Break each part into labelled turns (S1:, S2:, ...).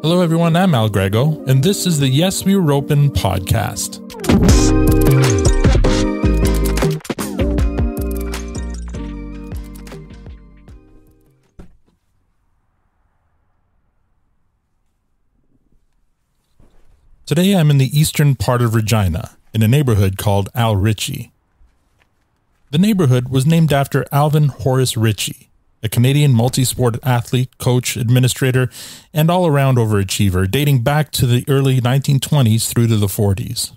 S1: Hello everyone, I'm Al Grego, and this is the Yes We Were Open podcast. Today I'm in the eastern part of Regina, in a neighborhood called Al Ritchie. The neighborhood was named after Alvin Horace Ritchie, a Canadian multi-sport athlete, coach, administrator, and all-around overachiever dating back to the early 1920s through to the 40s.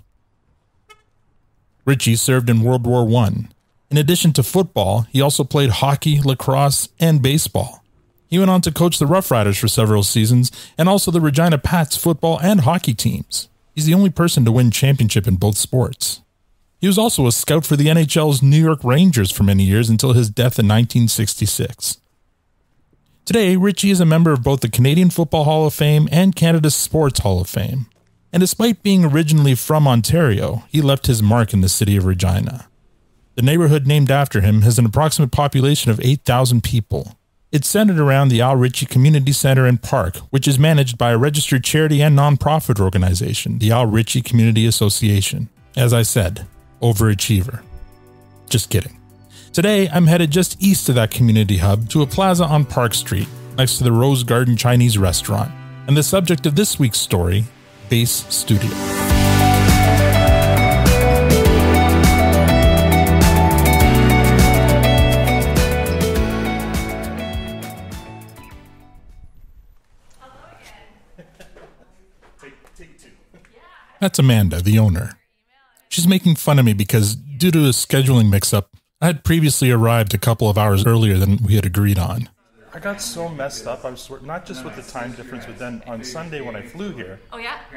S1: Ritchie served in World War I. In addition to football, he also played hockey, lacrosse, and baseball. He went on to coach the Rough Riders for several seasons, and also the Regina Pats football and hockey teams. He's the only person to win championship in both sports. He was also a scout for the NHL's New York Rangers for many years until his death in 1966. Today, Ritchie is a member of both the Canadian Football Hall of Fame and Canada's Sports Hall of Fame. And despite being originally from Ontario, he left his mark in the city of Regina. The neighborhood named after him has an approximate population of 8,000 people. It's centered around the Al Ritchie Community Center and Park, which is managed by a registered charity and nonprofit organization, the Al Ritchie Community Association. As I said, overachiever. Just kidding. Today, I'm headed just east of that community hub to a plaza on Park Street, next to the Rose Garden Chinese restaurant, and the subject of this week's story, Base Studio. That's Amanda, the owner. She's making fun of me because, due to a scheduling mix-up, I had previously arrived a couple of hours earlier than we had agreed on. I got so messed up, I was not just with the time difference, but then on Sunday when I flew here,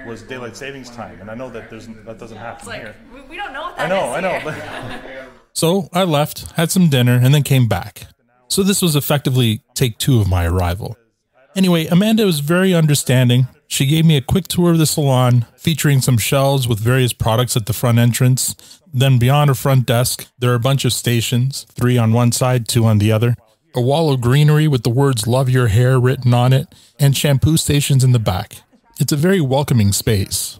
S1: was daylight savings time, and I know that that doesn't happen here.
S2: We don't know what that is. I
S1: know. So I left, had some dinner, and then came back. So this was effectively take two of my arrival. Anyway, Amanda was very understanding. She gave me a quick tour of the salon, featuring some shelves with various products at the front entrance. Then beyond her front desk, there are a bunch of stations, 3 on one side, 2 on the other. A wall of greenery with the words "Love Your Hair" written on it, and shampoo stations in the back. It's a very welcoming space.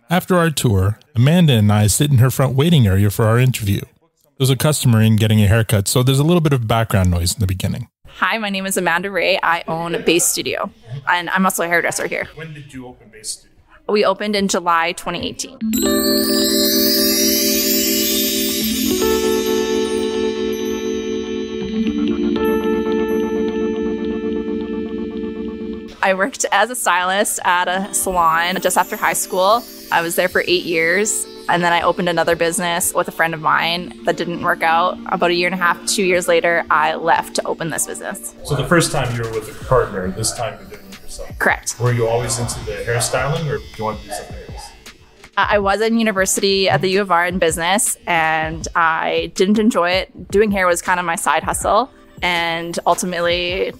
S1: After our tour, Amanda and I sit in her front waiting area for our interview. There's a customer in getting a haircut, so there's a little bit of background noise in the beginning.
S2: Hi, my name is Amanda Ray. I own Base Studio, and I'm also a hairdresser here.
S1: When did you open Base Studio?
S2: We opened in July 2018. I worked as a stylist at a salon just after high school. I was there for 8 years. And then I opened another business with a friend of mine that didn't work out. About 1.5 years, 2 years later, I left to open this business.
S1: So the first time you were with a partner, this time you did it with yourself?
S2: Correct.
S1: Were you always into the hairstyling, or did you want to do something else?
S2: I was in university at the U of R in business, and I didn't enjoy it. Doing hair was kind of my side hustle, and ultimately,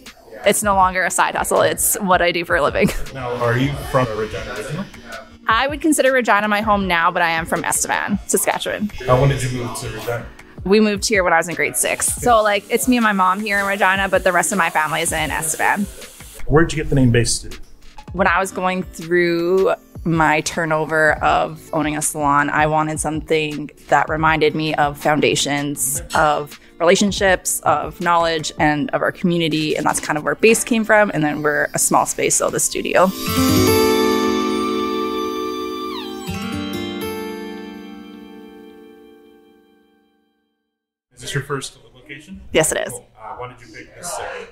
S2: it's no longer a side hustle. It's what I do for a living.
S1: Now, are you from Regina originally?
S2: I would consider Regina my home now, but I am from Estevan, Saskatchewan.
S1: When did you move to Regina?
S2: We moved here when I was in grade 6. So it's me and my mom here in Regina, but the rest of my family is in Estevan.
S1: Where'd you get the name Base Studio?
S2: When I was going through my turnover of owning a salon, I wanted something that reminded me of foundations, of relationships, of knowledge, and of our community. And that's kind of where Base came from. And then we're a small space, so the studio.
S1: Is this your first location?
S2: Yes, it is.
S1: Cool. Why did you pick this area?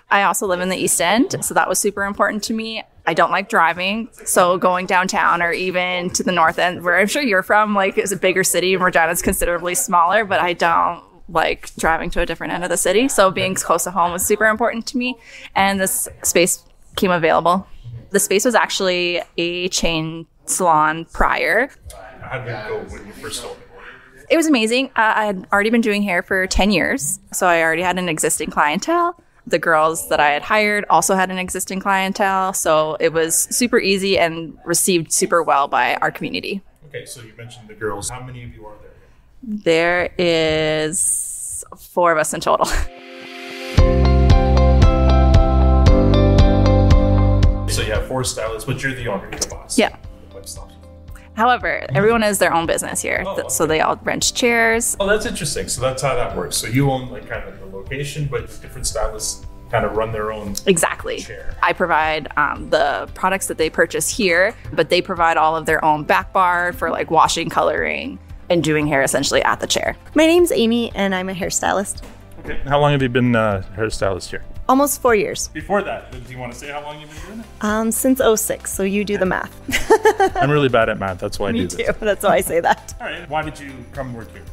S2: I also live in the East End, so that was super important to me. I don't like driving, so going downtown or even to the North End, where I'm sure you're from, is a bigger city, and Regina's considerably smaller, but I don't like driving to a different end of the city. So being close to home was super important to me, and this space came available. The space was actually a chain salon prior.
S1: How did it go when you first opened?
S2: It was amazing. I had already been doing hair for 10 years, so I already had an existing clientele. The girls that I had hired also had an existing clientele, so it was super easy and received super well by our community.
S1: Okay, so you mentioned the girls. How many of you are there?
S2: There is 4 of us in total.
S1: So you have 4 stylists, but you're the owner, you're the boss.
S2: Yeah. However, everyone is their own business here.
S1: Oh, okay.
S2: So they all rent chairs.
S1: Oh, that's interesting. So that's how that works. So you own like kind of the location, but different stylists kind of run their own
S2: Exactly.
S1: chair.
S2: I provide the products that they purchase here, but they provide all of their own back bar for like washing, coloring, and doing hair essentially at the chair.
S3: My name's Amy, and I'm a hairstylist.
S1: Okay. How long have you been a hairstylist here?
S3: Almost 4 years.
S1: Before that, do you want to say how long you've been doing it?
S3: Since 06, so you do the math.
S1: I'm really bad at math. That's why I
S3: Me
S1: do
S3: too.
S1: this.
S3: That's why I say that.
S1: All right. Why did you come work here?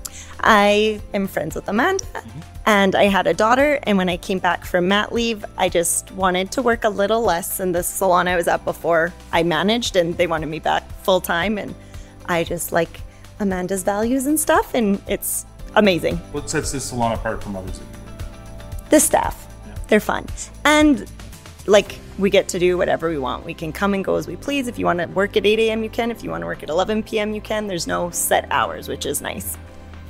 S3: I am friends with Amanda, and I had a daughter, and when I came back from mat leave, I just wanted to work a little less in the salon I was at before I managed, and they wanted me back full time, and I just like Amanda's values and stuff, and it's amazing.
S1: What sets this salon apart from others?
S3: The staff, they're fun. And like, we get to do whatever we want. We can come and go as we please. If you want to work at 8 a.m., you can. If you want to work at 11 p.m., you can. There's no set hours, which is nice.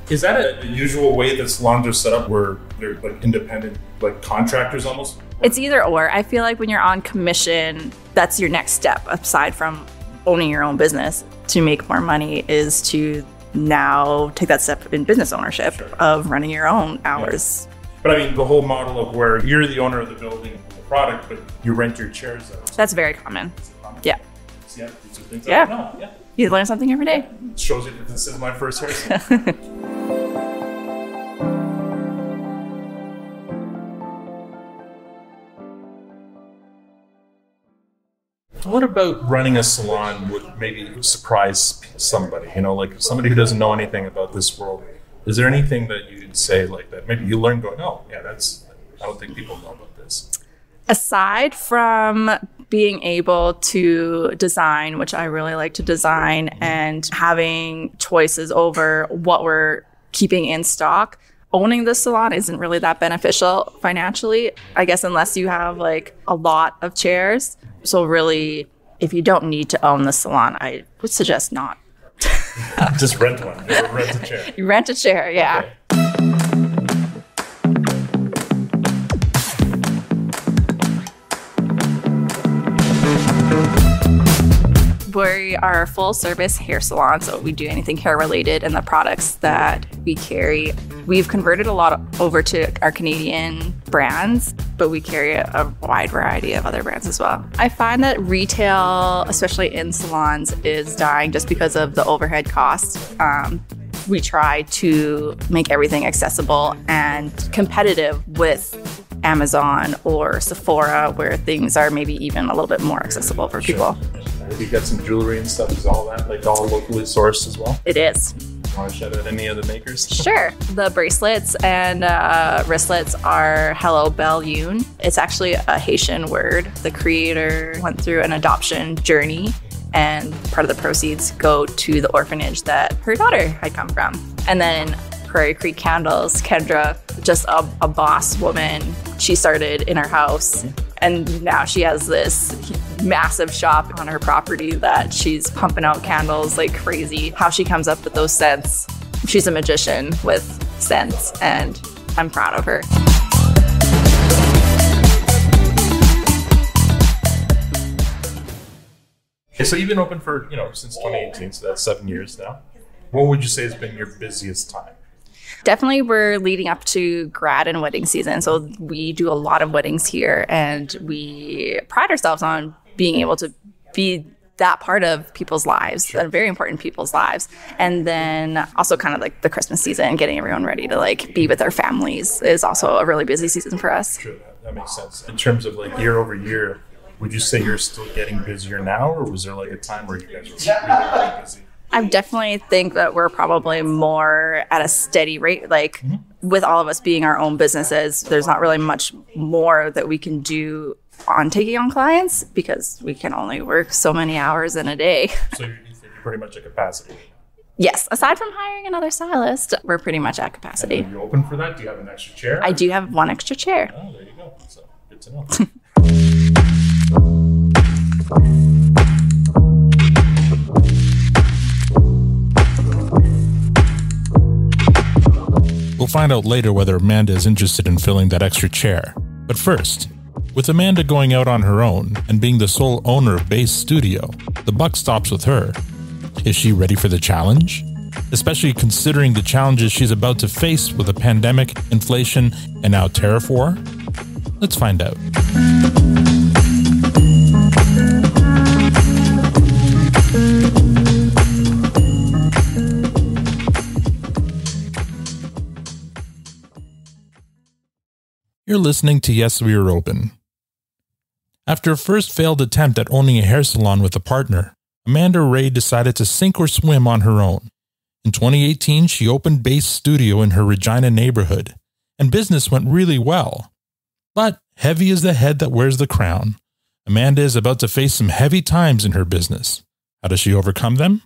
S1: Is that a usual way that salons are set up where they're like independent, like contractors almost?
S2: It's either or. I feel like when you're on commission, that's your next step aside from owning your own business to make more money is to now take that step in business ownership of running your own hours.
S1: Yeah. But I mean, the whole model of where you're the owner of the building and the product, but you rent your chairs out.
S2: That's very common. Yeah.
S1: Yeah. These are things
S2: Yeah.
S1: I don't know. Yeah.
S2: You learn something every day.
S1: It shows you that this is my first hair salon. What about running a salon would maybe surprise somebody, you know, like somebody who doesn't know anything about this world? Is there anything that you'd say like that maybe you learn going, oh, yeah, I don't think people know about this?
S2: Aside from being able to design, which I really like to design, and having choices over what we're keeping in stock, owning the salon isn't really that beneficial financially, I guess, unless you have like a lot of chairs. So really, if you don't need to own the salon, I would suggest not.
S1: Just rent one or rent a chair.
S2: You rent a chair, yeah.
S1: Okay.
S2: We are a full service hair salon, so we do anything hair related, and the products that we carry, we've converted a lot over to our Canadian brands, but we carry a wide variety of other brands as well. I find that retail, especially in salons, is dying just because of the overhead costs. We try to make everything accessible and competitive with Amazon or Sephora, where things are maybe even a little bit more accessible for people.
S1: You got some jewelry and stuff. Is all that like all locally sourced as well?
S2: It is.
S1: Want to shout out any of the makers?
S2: Sure. The bracelets and wristlets are Hello Belle Yoon. It's actually a Haitian word. The creator went through an adoption journey, and part of the proceeds go to the orphanage that her daughter had come from. And then Prairie Creek Candles, Kendra, just a boss woman. She started in her house, and now she has this massive shop on her property that she's pumping out candles like crazy. How she comes up with those scents. She's a magician with scents, and I'm proud of her.
S1: Okay, so you've been open for, since 2018, so that's 7 years now. What would you say has been your busiest time?
S2: Definitely, we're leading up to grad and wedding season. So we do a lot of weddings here, and we pride ourselves on being able to be that part of people's lives, that very important people's lives. And then also kind of like the Christmas season, getting everyone ready to like be with their families is also a really busy season for us.
S1: Sure, that makes sense. In terms of like year over year, would you say you're still getting busier now, or was there like a time where you guys were really busy?
S2: I definitely think that we're probably more at a steady rate. Like with all of us being our own businesses, there's not really much more that we can do on taking on clients because we can only work so many hours in a day.
S1: So you're pretty much at capacity?
S2: Yes. Aside from hiring another stylist, we're pretty much at capacity.
S1: Are you open for that? Do you have an extra chair?
S2: I do have one extra chair.
S1: Oh, there you go. So good to know. We'll find out later whether Amanda is interested in filling that extra chair. But first, With Amanda going out on her own and being the sole owner of Base Studio, the buck stops with her. Is she ready for the challenge? Especially considering the challenges she's about to face with a pandemic, inflation, and now tariff war? Let's find out. You're listening to Yes, We Are Open. After a first failed attempt at owning a hair salon with a partner, Amanda Ray decided to sink or swim on her own. In 2018, she opened Base Studio in her Regina neighborhood, and business went really well. But heavy is the head that wears the crown. Amanda is about to face some heavy times in her business. How does she overcome them?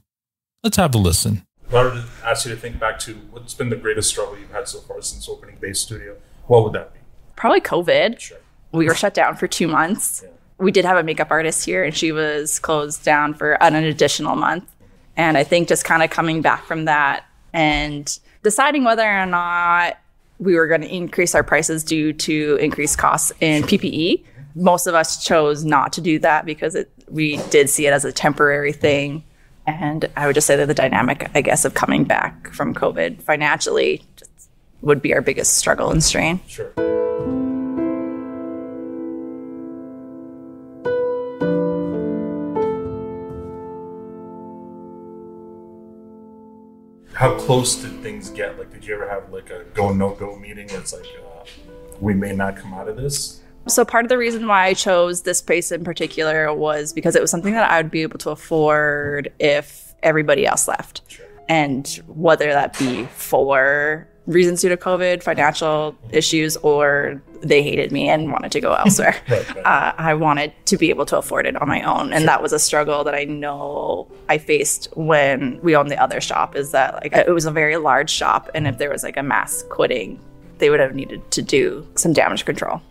S1: Let's have a listen.
S4: If I were to ask you to think back to what's been the greatest struggle you've had so far since opening Base Studio, what would that be?
S2: Probably COVID.
S4: Sure.
S2: We were shut down for 2 months.
S4: Yeah.
S2: We did have a makeup artist here, and she was closed down for an additional month. And I think just kind of coming back from that and deciding whether or not we were going to increase our prices due to increased costs in PPE. Most of us chose not to do that because we did see it as a temporary thing. And I would just say that the dynamic, I guess, of coming back from COVID financially just would be our biggest struggle and strain.
S4: Sure. How close did things get? Like, did you ever have like a go, no go meeting where it's like, we may not come out of this?
S2: So part of the reason why I chose this space in particular was because it was something that I would be able to afford if everybody else left.
S4: Sure.
S2: And whether that be for reasons due to COVID, financial issues, or they hated me and wanted to go elsewhere.
S4: Right.
S2: I wanted to be able to afford it on my own. And that was a struggle that I know I faced when we owned the other shop, is that like it was a very large shop. And if there was like a mass quitting, they would have needed to do some damage control.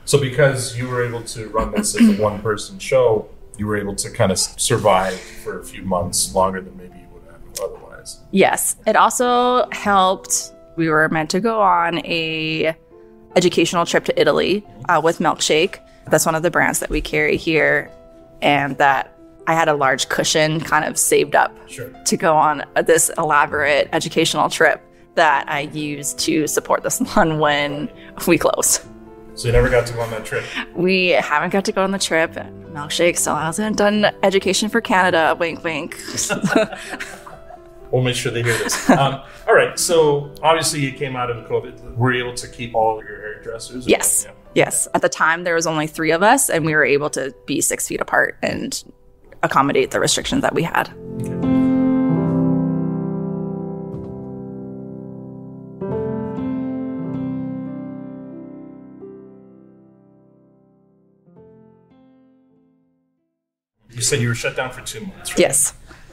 S4: So because you were able to run this as a one-person show, you were able to kind of survive for a few months longer than maybe you would have otherwise.
S2: Yes. It also helped. We were meant to go on a educational trip to Italy with Milkshake. That's one of the brands that we carry here. And that I had a large cushion kind of saved up to go on this elaborate educational trip that I used to support the salon when we closed.
S4: So you never got to go on that trip?
S2: We haven't got to go on the trip. Milkshake still hasn't done Education for Canada. Wink, wink.
S4: We'll make sure they hear this. All right. So obviously you came out of COVID. Were you able to keep all of your hairdressers?
S2: Yes.
S4: Yeah.
S2: Yes. At the time, there was only 3 of us, and we were able to be 6 feet apart and accommodate the restrictions that we had.
S4: You said you were shut down for 2 months, right?
S2: Yes.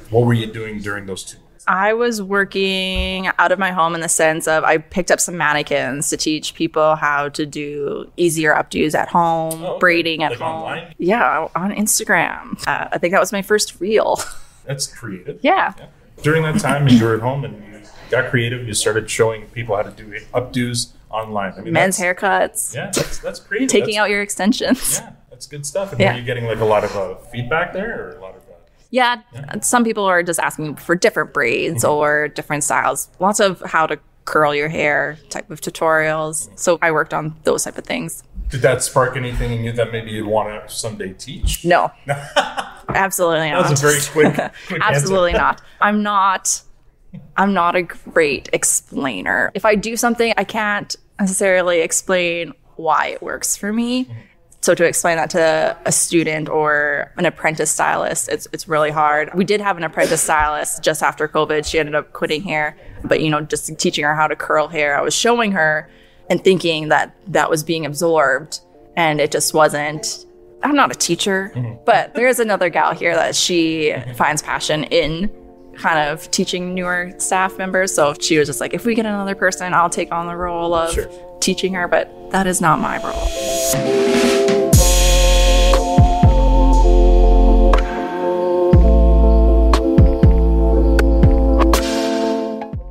S4: What were you doing during those 2 months?
S2: I was working out of my home in the sense of I picked up some mannequins to teach people how to do easier updos at home, braiding at home.
S4: Online?
S2: Yeah, on Instagram. I think that was my first reel.
S4: That's creative.
S2: Yeah.
S4: During that time, you were at home and you got creative. You started showing people how to do updos online. I mean,
S2: Men's haircuts.
S4: Yeah, that's creative.
S2: Taking out your extensions.
S4: Yeah, that's good stuff. And were you getting like a lot of feedback there, or a lot of?
S2: Yeah, some people are just asking for different braids or different styles. Lots of how to curl your hair type of tutorials. So I worked on those type of things.
S4: Did that spark anything in you that maybe you'd want to someday teach?
S2: No. Absolutely not.
S4: That was a very quick
S2: Absolutely
S4: answer.
S2: not. I'm not a great explainer. If I do something, I can't necessarily explain why it works for me. So to explain that to a student or an apprentice stylist, it's really hard. We did have an apprentice stylist just after COVID. She ended up quitting hair, but just teaching her how to curl hair. I was showing her and thinking that was being absorbed, and it just wasn't. I'm not a teacher, but there's another gal here that she finds passion in kind of teaching newer staff members. So she was just like, if we get another person, I'll take on the role of teaching her, but that is not my role.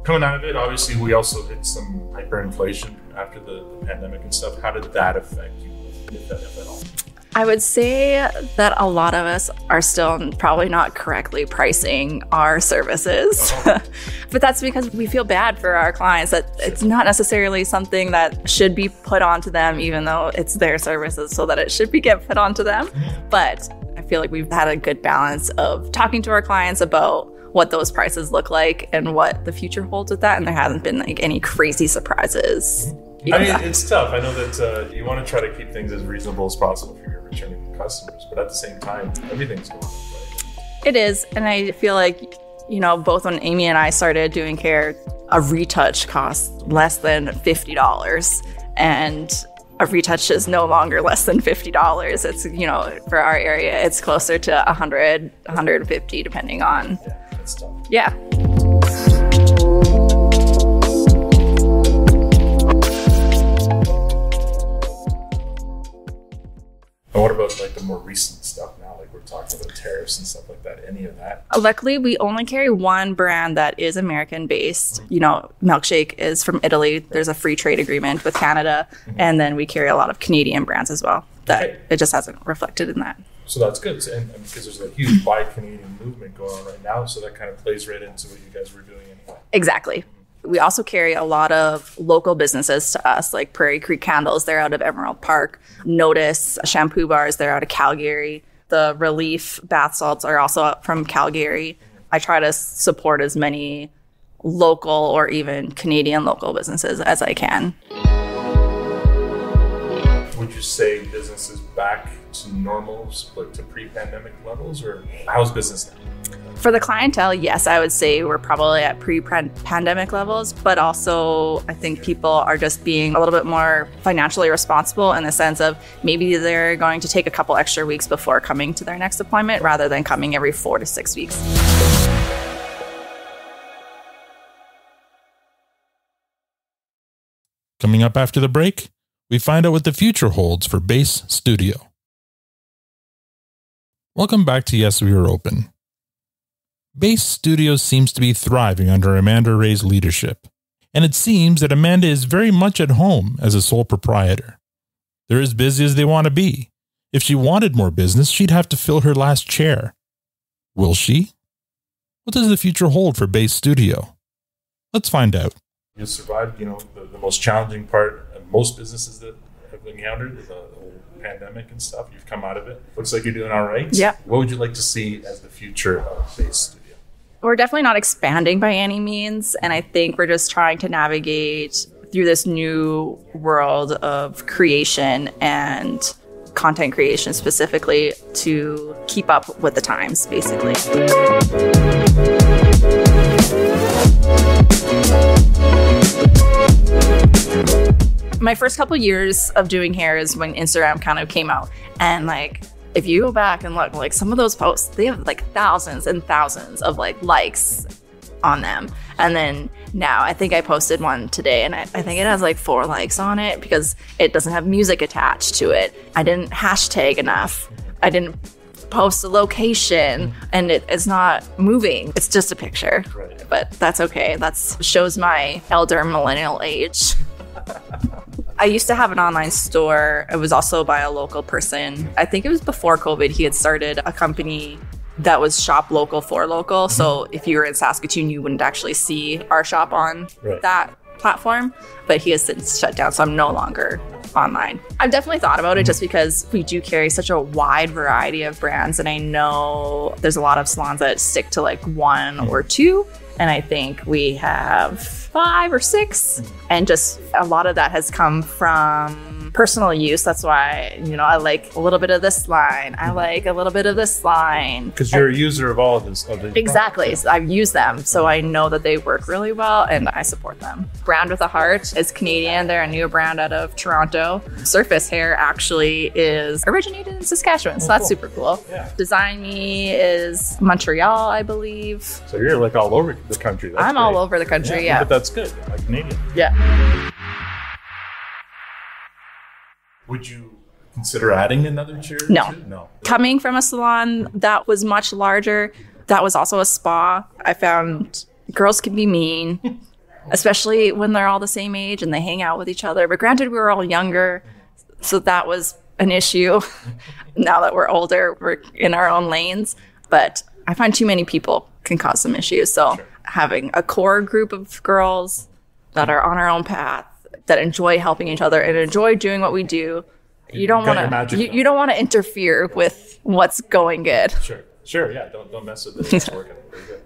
S4: Coming out of it, obviously, we also hit some hyperinflation after the pandemic and stuff. How did that affect you? if at all?
S2: I would say that a lot of us are still probably not correctly pricing our services. But that's because we feel bad for our clients, that it's not necessarily something that should be put onto them, even though it's their services, so that it should be get put onto them. But I feel like we've had a good balance of talking to our clients about what those prices look like and what the future holds with that. And there hasn't been like any crazy surprises.
S4: I mean, it's tough. I know that you want to try to keep things as reasonable as possible for your returning customers, but at the same time, everything's going up, right?
S2: It is. And I feel like, you know, both when Amy and I started doing hair, a retouch costs less than $50. And a retouch is no longer less than $50. It's, you know, for our area, it's closer to 100, 150, depending on.
S4: Yeah, that's tough.
S2: Yeah.
S4: And what about like the more recent stuff now? Like we're talking about tariffs and stuff like that. Any of that?
S2: Luckily, we only carry one brand that is American based. You know, Milkshake is from Italy. There's a free trade agreement with Canada. And then we carry a lot of Canadian brands as well. That it just hasn't reflected in that.
S4: So that's good. And because there's a huge buy Canadian movement going on right now. So that kind of plays right into what you guys were doing anyway.
S2: Exactly. We also carry a lot of local businesses to us, like Prairie Creek Candles. They're out of Emerald Park. Notice Shampoo Bars. They're out of Calgary. The Relief bath salts are also from Calgary. I try to support as many local or even Canadian local businesses as I can.
S4: Would you say business is back to normal, like to pre-pandemic levels, or how's business now?
S2: For the clientele, yes, I would say we're probably at pre-pandemic levels, but also I think people are just being a little bit more financially responsible in the sense of maybe they're going to take a couple extra weeks before coming to their next appointment rather than coming every 4 to 6 weeks.
S1: Coming up after the break, we find out what the future holds for Base Studio. Welcome back to Yes, We Are Open. Base Studio seems to be thriving under Amanda Ray's leadership, and it seems that Amanda is very much at home as a sole proprietor. They're as busy as they want to be. If she wanted more business, she'd have to fill her last chair. Will she? What does the future hold for Base Studio? Let's find out.
S4: You survived, you know, the most challenging part of most businesses that have encountered the whole pandemic and stuff. You've come out of it. Looks like you're doing all right.
S2: Yeah.
S4: What would you like to see as the future of Base Studio?
S2: We're definitely not expanding by any means, and I think we're just trying to navigate through this new world of creation and content creation specifically to keep up with the times, basically. My first couple years of doing hair is when Instagram kind of came out, and like, if you go back and look, like some of those posts, they have like thousands and thousands of like likes on them. And then now I think I posted one today and I think it has like 4 likes on it because it doesn't have music attached to it. I didn't hashtag enough. I didn't post a location and it's not moving. It's just a picture,
S4: Right.
S2: But that's okay. That shows my elder millennial age. I used to have an online store. It was also by a local person. I think it was before COVID. He had started a company that was shop local for local. So if you were in Saskatoon, you wouldn't actually see our shop on that platform. But he has since shut down, so I'm no longer online. I've definitely thought about it just because we do carry such a wide variety of brands. And I know there's a lot of salons that stick to like 1 or 2. And I think we have 5 or 6. And just a lot of that has come from personal use. That's why, you know, I like a little bit of this line. I like a little bit of this line.
S4: Because you're a user of all of this.
S2: Exactly. So I've used them. So I know that they work really well and I support them. Brand with a Heart is Canadian. They're a new brand out of Toronto. Surface Hair actually is originated in Saskatchewan. So that's super cool.
S4: Yeah.
S2: Design Me is Montreal, I believe.
S4: So you're like all over the country. That's
S2: I'm
S4: great.
S2: all over the country, yeah.
S4: But that's good. Like Canadian.
S2: Yeah.
S4: Would you consider adding another chair?
S2: No.
S4: No.
S2: Coming from a salon that was much larger, that was also a spa, I found girls can be mean, especially when they're all the same age and they hang out with each other. But granted, we were all younger, so that was an issue. Now that we're older, we're in our own lanes. But I find too many people can cause some issues. So having a core group of girls that are on our own path, that enjoy helping each other and enjoy doing what we do, you don't want to you don't want to interfere with what's going good.
S4: Sure, yeah. Don't mess with it. It's working pretty good.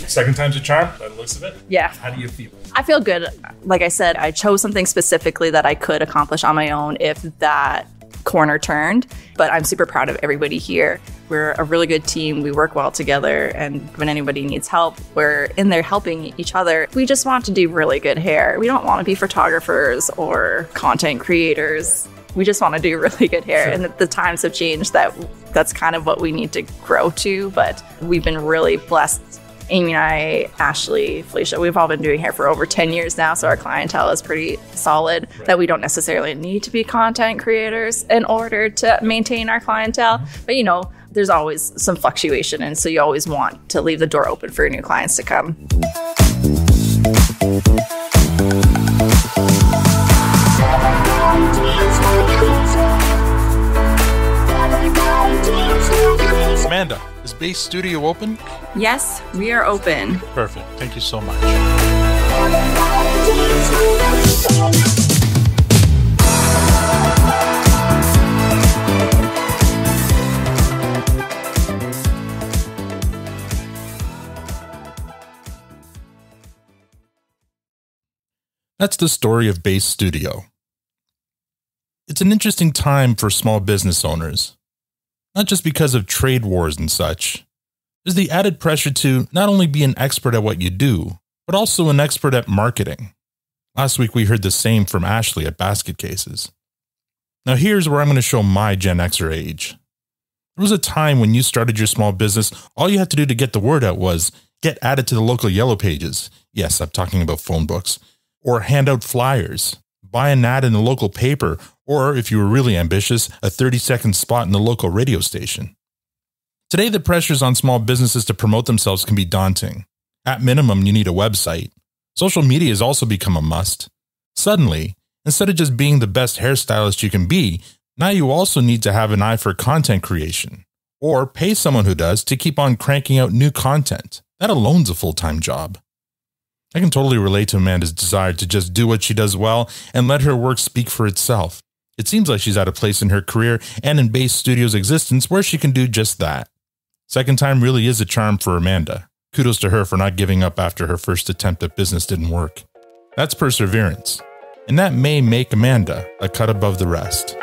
S4: Second time's a charm, by the looks of it.
S2: Yeah.
S4: How do you feel?
S2: I feel good. Like I said, I chose something specifically that I could accomplish on my own if that corner turned. But I'm super proud of everybody here. We're a really good team. We work well together. And when anybody needs help, we're in there helping each other. We just want to do really good hair. We don't want to be photographers or content creators. We just want to do really good hair. And the times have changed. That's kind of what we need to grow to. But we've been really blessed. Amy and I, Ashley, Felicia, we've all been doing hair for over 10 years now, so our clientele is pretty solid, that we don't necessarily need to be content creators in order to maintain our clientele. But, there's always some fluctuation, and so you always want to leave the door open for new clients to come.
S1: Amanda, is Base Studio open?
S2: Yes, we are open.
S1: Perfect. Thank you so much. That's the story of Base Studio. It's an interesting time for small business owners. Not just because of trade wars and such. There's the added pressure to not only be an expert at what you do, but also an expert at marketing. Last week we heard the same from Ashley at Basket Cases. Now here's where I'm going to show my Gen Xer age. There was a time when you started your small business, all you had to do to get the word out was get added to the local yellow pages. Yes, I'm talking about phone books. Or hand out flyers, buy an ad in the local paper, or if you were really ambitious, a 30-second spot in the local radio station. Today, the pressures on small businesses to promote themselves can be daunting. At minimum, you need a website. Social media has also become a must. Suddenly, instead of just being the best hairstylist you can be, now you also need to have an eye for content creation, or pay someone who does to keep on cranking out new content. That alone's a full-time job. I can totally relate to Amanda's desire to just do what she does well and let her work speak for itself. It seems like she's at a place in her career and in Base Studio's existence where she can do just that. Second time really is a charm for Amanda. Kudos to her for not giving up after her first attempt at business didn't work. That's perseverance. And that may make Amanda a cut above the rest.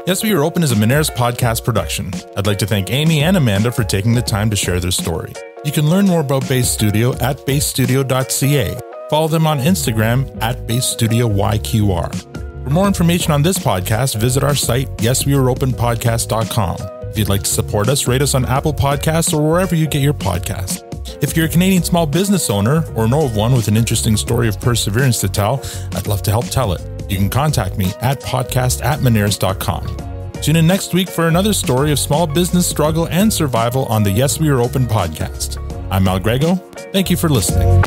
S1: Yes, We Are Open is a Moneris podcast production. I'd like to thank Amy and Amanda for taking the time to share their story. You can learn more about Base Studio at basestudio.ca. Follow them on Instagram at BaseStudioYQR. For more information on this podcast, visit our site, yesweareopenpodcast.com. If you'd like to support us, rate us on Apple Podcasts or wherever you get your podcasts. If you're a Canadian small business owner or know of one with an interesting story of perseverance to tell, I'd love to help tell it. You can contact me at podcast@moneris.com. Tune in next week for another story of small business struggle and survival on the Yes We Are Open podcast. I'm Mal Grego. Thank you for listening.